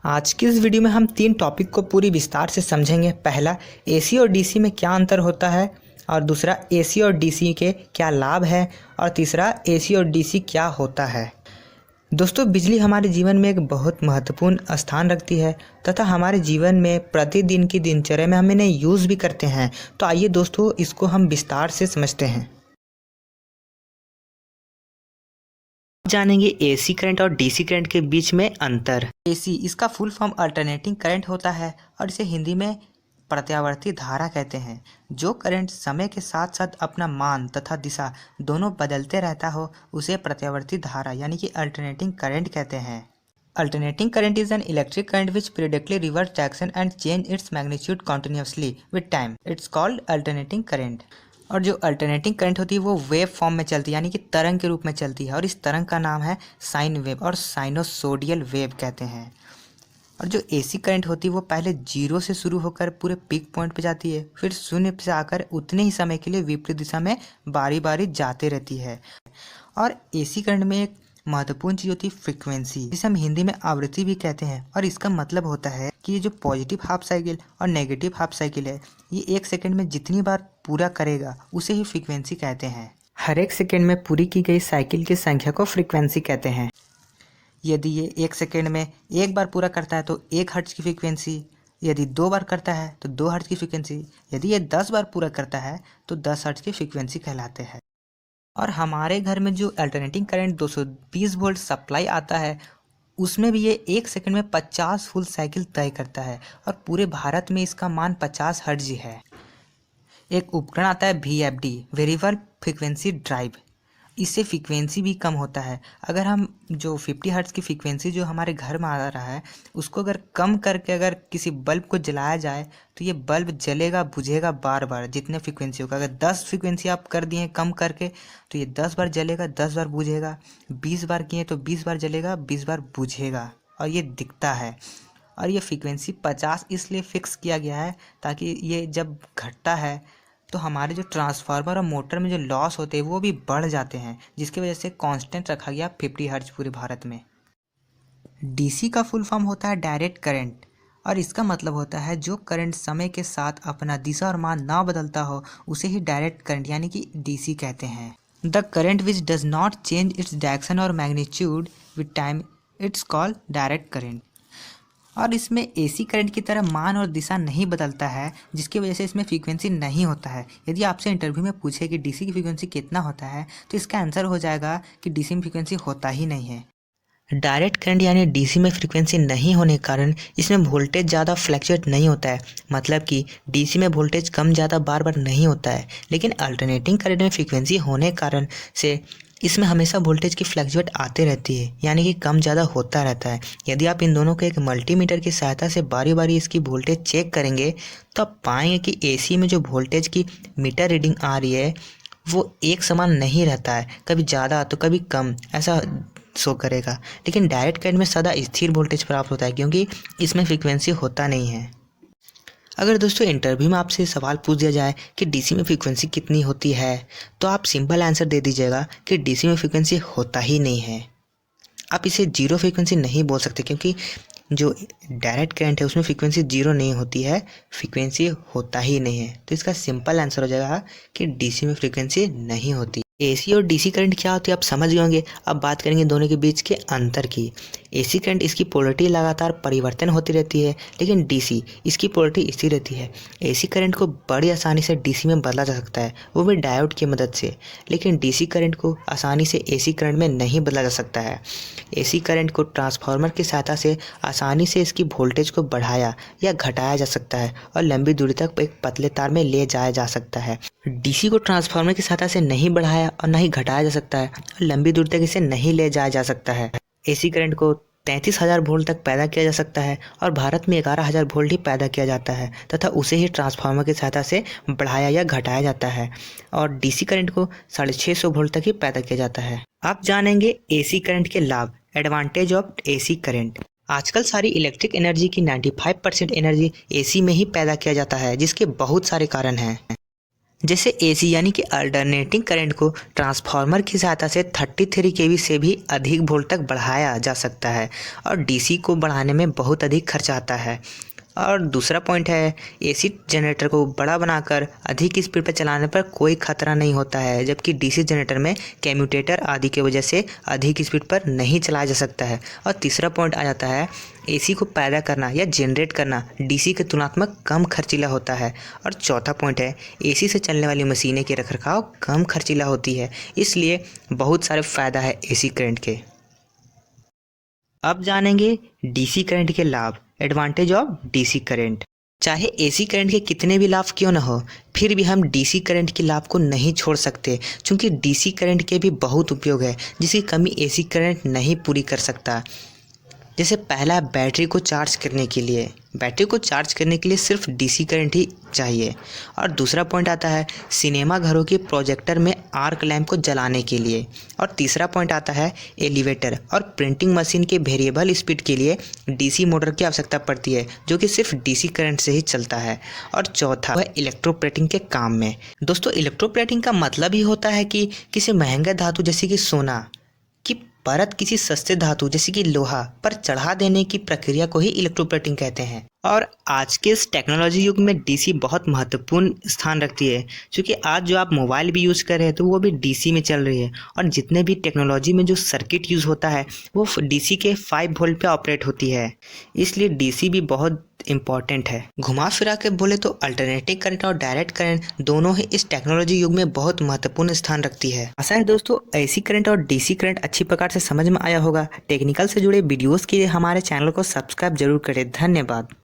आज की इस वीडियो में हम 3 टॉपिक को पूरी विस्तार से समझेंगे। पहला, एसी और डीसी में क्या अंतर होता है, और दूसरा, एसी और डीसी के क्या लाभ है, और तीसरा, एसी और डीसी क्या होता है। दोस्तों, बिजली हमारे जीवन में एक बहुत महत्वपूर्ण स्थान रखती है तथा हमारे जीवन में प्रतिदिन की दिनचर्या में हम इन्हें यूज़ भी करते हैं। तो आइए दोस्तों, इसको हम विस्तार से समझते हैं। जानेंगे एसी करंट और डीसी करंट के बीच में अंतर। एसी, इसका फुल फॉर्म अल्टरनेटिंग करंट होता है और इसे हिंदी में प्रत्यावर्ती धारा कहते हैं। जो करंट समय के साथ साथ अपना मान तथा दिशा दोनों बदलते रहता हो उसे प्रत्यावर्ती धारा यानी कि अल्टरनेटिंग करंट कहते हैं। Alternating current is an electric current which periodically reverse direction and change its magnitude continuously with time. It's called alternating current. और जो अल्टरनेटिंग करंट होती है वो वेव फॉर्म में चलती है यानी कि तरंग के रूप में चलती है, और इस तरंग का नाम है साइन वेव और साइनोसोडियल वेव कहते हैं। और जो एसी करंट होती है वो पहले जीरो से शुरू होकर पूरे पीक पॉइंट पे जाती है, फिर शून्य से आकर उतने ही समय के लिए विपरीत दिशा में बारी बारी जाते रहती है। और एसी करंट में एक महत्वपूर्ण चीज़ होती है फ्रीक्वेंसी, जिसे हम हिंदी में आवृत्ति भी कहते हैं। और इसका मतलब होता है कि ये जो पॉजिटिव हाफ साइकिल और नेगेटिव हाफ साइकिल है, ये 1 सेकंड में जितनी बार पूरा करेगा उसे ही फ्रीक्वेंसी कहते हैं। हर 1 सेकंड में पूरी की गई साइकिल की संख्या को फ्रीक्वेंसी कहते हैं। यदि ये 1 सेकंड में 1 बार पूरा करता है तो 1 हर्ट्ज की फ्रीक्वेंसी, यदि 2 बार करता है तो 2 हर्ट्ज की फ्रीक्वेंसी, यदि ये 10 बार पूरा करता है तो 10 हर्ट्ज की फ्रीक्वेंसी कहलाते हैं। और हमारे घर में जो अल्टरनेटिंग करंट 220 वोल्ट सप्लाई आता है उसमें भी ये 1 सेकंड में 50 फुल साइकिल तय करता है, और पूरे भारत में इसका मान 50 हर्ट्ज है। एक उपकरण आता है VFD, वेरिएबल फ्रीक्वेंसी ड्राइव। इससे फ्रीक्वेंसी भी कम होता है। अगर हम जो 50 हर्ट्ज की फ्रीक्वेंसी जो हमारे घर में आ रहा है उसको अगर कम करके अगर किसी बल्ब को जलाया जाए तो ये बल्ब जलेगा बुझेगा बार बार जितने फ्रीक्वेंसी होगा। अगर 10 फ्रीक्वेंसी आप कर दिए कम करके तो ये 10 बार जलेगा, 10 बार बुझेगा। 20 बार किए तो 20 बार जलेगा, 20 बार बुझेगा, और ये दिखता है। और ये फ्रीक्वेंसी 50 इसलिए फिक्स किया गया है ताकि ये जब घटता है तो हमारे जो ट्रांसफार्मर और मोटर में जो लॉस होते हैं वो भी बढ़ जाते हैं, जिसकी वजह से कांस्टेंट रखा गया 50 हर्ट्ज पूरे भारत में। डीसी का फुल फॉर्म होता है डायरेक्ट करंट, और इसका मतलब होता है जो करंट समय के साथ अपना दिशा और मान ना बदलता हो उसे ही डायरेक्ट करंट यानी कि डीसी कहते हैं। The current which does not change its direction और magnitude with time, it's called direct current. और इसमें एसी करंट की तरह मान और दिशा नहीं बदलता है, जिसकी वजह से इसमें फ्रीक्वेंसी नहीं होता है। यदि आपसे इंटरव्यू में पूछे कि डीसी की फ्रीक्वेंसी कितना होता है तो इसका आंसर हो जाएगा कि डीसी में फ्रीक्वेंसी होता ही नहीं है। डायरेक्ट करंट यानी डीसी में फ्रीक्वेंसी नहीं होने के कारण इसमें वोल्टेज ज़्यादा फ्लैक्चुएट नहीं होता है। मतलब कि डीसी में वोल्टेज कम ज़्यादा बार बार नहीं होता है, लेकिन अल्टरनेटिंग करंट में फ्रीक्वेंसी होने के कारण से इसमें हमेशा वोल्टेज की फ्लैक्चुएट आते रहती है, यानी कि कम ज़्यादा होता रहता है। यदि आप इन दोनों को एक मल्टीमीटर की सहायता से बारी बारी इसकी वोल्टेज चेक करेंगे तो आप पाएंगे कि एसी में जो वोल्टेज की मीटर रीडिंग आ रही है वो एक समान नहीं रहता है, कभी ज़्यादा तो कभी कम ऐसा शो करेगा। लेकिन डायरेक्ट करंट में सदा स्थिर वोल्टेज प्राप्त होता है क्योंकि इसमें फ्रीक्वेंसी होता नहीं है। अगर दोस्तों इंटरव्यू में आपसे सवाल पूछ दिया जाए कि डीसी में फ्रीक्वेंसी कितनी होती है तो आप सिंपल आंसर दे दीजिएगा कि डीसी में फ्रीक्वेंसी होता ही नहीं है। आप इसे जीरो फ्रीक्वेंसी नहीं बोल सकते क्योंकि जो डायरेक्ट करंट है उसमें फ्रीक्वेंसी जीरो नहीं होती है, फ्रीक्वेंसी होता ही नहीं है। तो इसका सिंपल आंसर हो जाएगा कि डीसी में फ्रीक्वेंसी नहीं होती। एसी और डीसी करंट क्या होती है आप समझ गए होंगे। अब बात करेंगे दोनों के बीच के अंतर की। एसी करंट इसकी पोलरिटी लगातार परिवर्तन होती रहती है, लेकिन डीसी इसकी पोलरिटी स्थिर रहती है। एसी करंट को बड़ी आसानी से डीसी में बदला जा सकता है, वो भी डायोड की मदद से, लेकिन डीसी करंट को आसानी से एसी करंट में नहीं बदला जा सकता है। एसी करंट को ट्रांसफार्मर की सहायता से आसानी से इसकी वोल्टेज को बढ़ाया या घटाया जा सकता है और लंबी दूरी तक एक पतले तार में ले जाया जा सकता है। डीसी को ट्रांसफार्मर की सहायता से नहीं बढ़ाया और नहीं घटाया जा सकता है और लंबी दूरी तक इसे नहीं ले जाया जा सकता है। एसी करंट को 33,000 वोल्ट तक पैदा किया जा सकता है और भारत में 11,000 वोल्ट ही पैदा किया जाता है तथा उसे ही ट्रांसफार्मर की सहायता से बढ़ाया या घटाया जाता है, और डीसी करंट को 650 वोल्ट तक ही पैदा किया जाता है। आप जानेंगे एसी करंट के लाभ, एडवांटेज ऑफ एसी करंट। आजकल सारी इलेक्ट्रिक एनर्जी की 95% एनर्जी एसी में ही पैदा किया जाता है, जिसके बहुत सारे कारण हैं। जैसे एसी यानी कि अल्टरनेटिंग करंट को ट्रांसफार्मर की सहायता से 33 केवी से भी अधिक वोल्ट तक बढ़ाया जा सकता है और डीसी को बढ़ाने में बहुत अधिक खर्च आता है। और दूसरा पॉइंट है, एसी जनरेटर को बड़ा बनाकर अधिक स्पीड पर चलाने पर कोई खतरा नहीं होता है, जबकि डीसी जनरेटर में कम्यूटेटर आदि की वजह से अधिक स्पीड पर नहीं चलाया जा सकता है। और तीसरा पॉइंट आ जाता है, एसी को पैदा करना या जनरेट करना डीसी के तुलनात्मक कम खर्चीला होता है। और चौथा पॉइंट है, एसी से चलने वाली मशीनें के रखरखाव कम खर्चीला होती है, इसलिए बहुत सारे फ़ायदा है एसी करंट के। अब जानेंगे डीसी करंट के लाभ, एडवांटेज ऑफ डीसी करंट। चाहे एसी करंट के कितने भी लाभ क्यों न हो, फिर भी हम डीसी करंट के लाभ को नहीं छोड़ सकते, क्योंकि डीसी करंट के भी बहुत उपयोग है जिसकी कमी एसी करंट नहीं पूरी कर सकता। जैसे पहला, बैटरी को चार्ज करने के लिए, बैटरी को चार्ज करने के लिए सिर्फ डीसी करंट ही चाहिए। और दूसरा पॉइंट आता है, सिनेमा घरों के प्रोजेक्टर में आर्क लैंप को जलाने के लिए। और तीसरा पॉइंट आता है, एलिवेटर और प्रिंटिंग मशीन के वेरिएबल स्पीड के लिए डीसी मोटर की आवश्यकता पड़ती है, जो कि सिर्फ डीसी करंट से ही चलता है। और चौथा वह इलेक्ट्रोप्लेटिंग के काम में। दोस्तों, इलेक्ट्रोप्लेटिंग का मतलब ही होता है कि किसी महंगे धातु जैसे कि सोना की परत किसी सस्ते धातु जैसे कि लोहा पर चढ़ा देने की प्रक्रिया को ही इलेक्ट्रोप्लेटिंग कहते हैं। और आज के इस टेक्नोलॉजी युग में डीसी बहुत महत्वपूर्ण स्थान रखती है, क्योंकि आज जो आप मोबाइल भी यूज़ कर रहे हैं तो वो भी डीसी में चल रही है। और जितने भी टेक्नोलॉजी में जो सर्किट यूज़ होता है वो डीसी के 5 वोल्ट पे ऑपरेट होती है, इसलिए डीसी भी बहुत इम्पॉर्टेंट है। घुमा फिरा के बोले तो अल्टरनेटिव करंट और डायरेक्ट करंट दोनों ही इस टेक्नोलॉजी युग में बहुत महत्वपूर्ण स्थान रखती है। आशा है दोस्तों एसी करंट और डीसी करंट अच्छी प्रकार से समझ में आया होगा। टेक्निकल से जुड़े वीडियोस के लिए हमारे चैनल को सब्सक्राइब जरूर करें। धन्यवाद।